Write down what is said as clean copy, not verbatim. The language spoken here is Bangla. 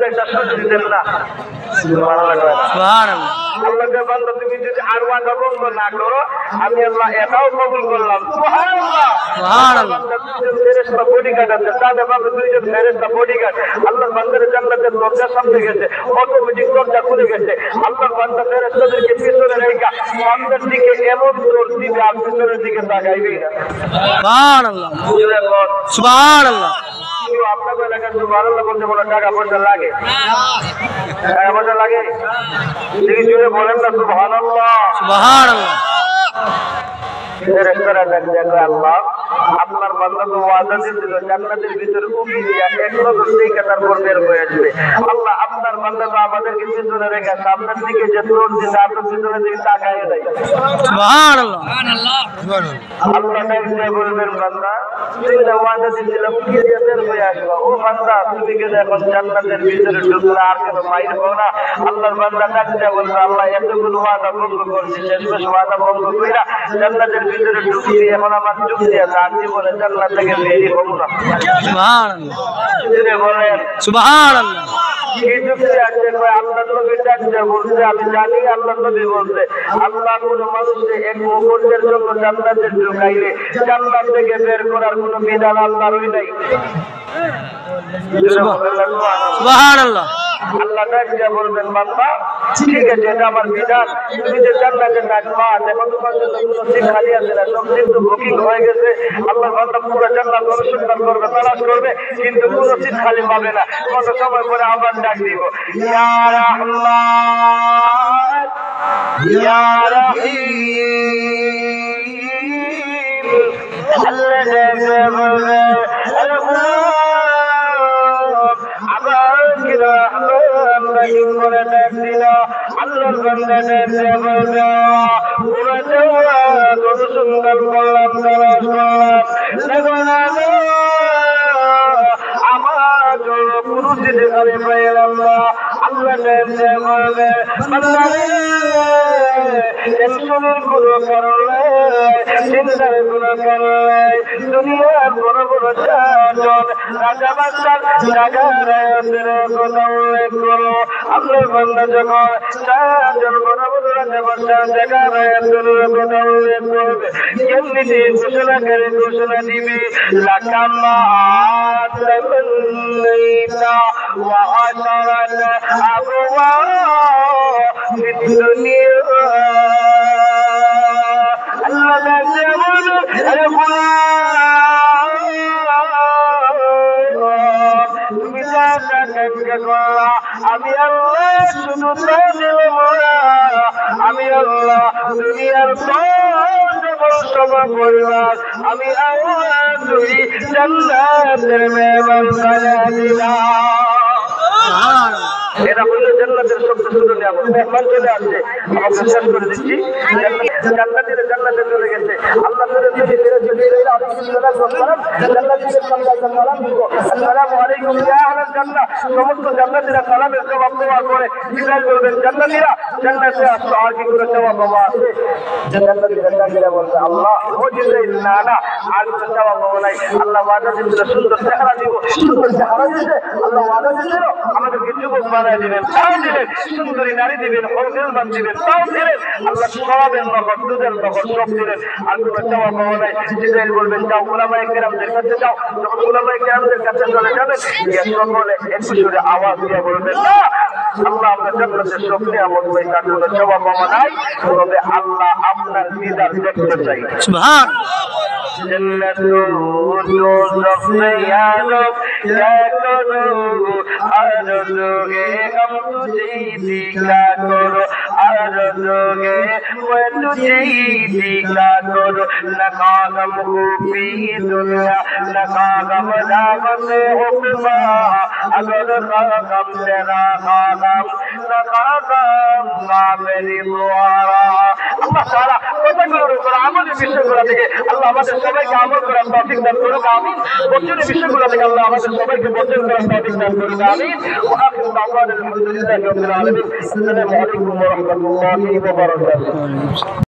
একটা সুযোগ দেন না। সুবহানাল্লাহ। আল্লাহকে বান্দা তুমি যদি আর ওয়াদা ভঙ্গ না করো, আমি আল্লাহ এটাও কবুল করলাম। সুবহানাল্লাহ। সুবহানাল্লাহ। দুইজন ফেরেশতা বডিগার্ড আছে, তাদের বাবা দুইজন ফেরেশতা বডিগার্ড। আল্লাহর বান্দার জান্নাতের দরজার সামনে গেছে, অটোমেটিক দরজা খুলে গেছে। আল্লাহর বান্দা ফেরেশতাদেরকে পিছনে রেখে সামনের দিকে এমন দৌড় দিবে আর পিছনের দিকে তাকাইবেই না। সুবহানাল্লাহ। সুবহানাল্লাহ। আপনাদের এলাকায় সুবহানাল্লাহ বলতে কোনো টাকা পয়সা লাগে? টাকা পয়সা লাগে? দেখি জোরে বলেন না সুবহানাল্লাহ। সুবহানাল্লাহ। আল্লাহ আপনার বান্দা তো ওয়াদা দিয়েছিল জান্নাতের ভিতরে উকি দিয়ে এক নজর দেখে তারপর বের হয়ে আসবে। আল্লাহ আপনার বান্দা তো আমাদেরকে পিছনে রেখে সামনের দিকে যে দৌড় দিতে আপনার পিছনের দিকে তাকায় নাই। সুবহানাল্লাহ। আল্লাহ ডাকতে বলবেন বান্দা তুমি না ওয়াদা দিয়েছিল উকি দিয়ে বের হয়ে আসবা, ও বান্দা তুমি কেন এখন জান্নাতের ভিতরে ঢুকলে আর কেন বাইরে হও না? আল্লাহর বান্দা ডাকতে বলবে আল্লাহ এতগুলো ওয়াদা ভঙ্গ করছি, শেষমেশ ওয়াদা ভঙ্গ কইরা জান্নাতের ভিতরে ঢুকি এখন আমার যুক্তি আছে, আর জীবনে জান্নাত থেকে বেরিয়ে হবো না। সুবহানাল্লাহ। বলেন সুবহানাল্লাহ। কি যুক্তি আছে? আল্লাহ নবী ডাকতে বলছে, আমি জানি আল্লাহ নবী বলছে আল্লাহ কোন মানুষকে এক মুহূর্তের জন্য জান্নাতে ঢুকাইলে জান্নাত থেকে বের করার কোন বিধান আল্লাহরই নাই। সুবহানাল্লাহ। আল্লাহ ডাকতে বলবেন বান্দা ঠিক আছে এটা আমার বিধান, তুমি যে জান্নাতে থাকবা দেখো তোমার জন্য কোনো সিট খালি আছে না, সব সিট তো বুকিং হয়ে গেছে। আল্লাহ বান্দা পুরো জান্নাত অনুসন্ধান করবে, তালাশ করবে, কিন্তু কোনো সিট খালি পাবে না। কত সময় পরে আবার ডাক দিব ইয়া রাহমান ইয়া রহিম। আল্লাহ ডাকতে বলবে আল্লাহর বান্দা ডাকতে বলবে পুরো জান্নাত অনুসন্ধান করলাম, তালাশ করলাম, দেখো না আমার জন্য কোনো দিতে আমি পাইলাম না। আল্লাহ ডাকতে বলবে বান্দা টেনশনের কোনো কারণ নেই, চিন্তার কোনো কারণ নেই। দুনিয়ার বড় বড় চারজন রাজা বাদশার জায়গার কথা উল্লেখ করো। আল্লাহর বান্দা যখন চারজন বড় বড় রাজা বাদশার জায়গার কথা উল্লেখ করবে, এমনিতে ঘোষণা করে ঘোষণা দিবে লাকামা তামান্নাইতা ওয়া আশারাত আবওয়া ফিদ দুনিয়া। আল্লাহ ডাকতে বলবে আরে তুমি যা টাকা করলা আমি আল্লাহ শুধু আমি আল্লাহ দুনিয়ার সবার পরিবার আমি আল্লাহ তুই জান্নাতের মেহমান বানিয়ে দিলাম। এটা হলো জান্নাতের শব্দ শুনে নেওয়া। মেহমান চলে আসছে, আমাকে শেষ করে দিচ্ছি। জান্নাতীরা জান্নাতে চলে গেছে। আল্লাহ আসসালামু আলাইকুম ইয়া আহলাল জান্নাহ। সমস্ত জান্নাতীরা সালামের জবাব দেওয়ার পরে জিবরাইল বলবেন জান্নাতীরা জান্নাতে আসো, আর কি করে জবাব বাবা আছে? জান্নাতীরা বলবে আল্লাহ ও জিবরাইল না না আর কোনো জবাব বাবা নাই। আল্লাহ ওয়াদা দিয়েছিল সুন্দর চেহারা দিব, সুন্দর চেহারা দিয়েছে। আল্লাহ ওয়াদা দিয়েছিল আমাদেরকে যুবক বানায় দিবেন, তাও দিলেন, সুন্দরী নারী দিবেন, হলদেলবান দিবেন, তাও দিলেন। আল্লাহ সবের নগর দুধের নগর সব দিলেন, আর কোনো চাওয়া পাওয়া নাই। জিবরাইল বলবেন যাও উলামায়ে কেরামদের কাছে যাও। যখন উলামায়ে কেরামদের কাছে চলে যাবেন গিয়ে সকলে একটু সুরে আওয়াজ দিয়ে বলবেন না আল্লাহ আমরা জান্নাতের সব নিয়ামত পাই, তার কোনো চাওয়া পাওয়া নাই, তবে আল্লাহ আপনার দিদার দেখতে চাই। আল্লাহ আমাদের সবাইকে আমল করার তৌফিক দান করুক, আমিন। বর্জনীয় বিষয়গুলো থেকে আল্লাহ আমাদের সবাইকে বর্জন করার তৌফিক দান করুক, আমিন। ওয়া আখিরু দাওয়ানা আলহামদুলিল্লাহি রাব্বিল আলামিন। আসসালামু আলাইকুম ওয়া রাহমাতুল্লাহি ওয়া বারাকাতুহু।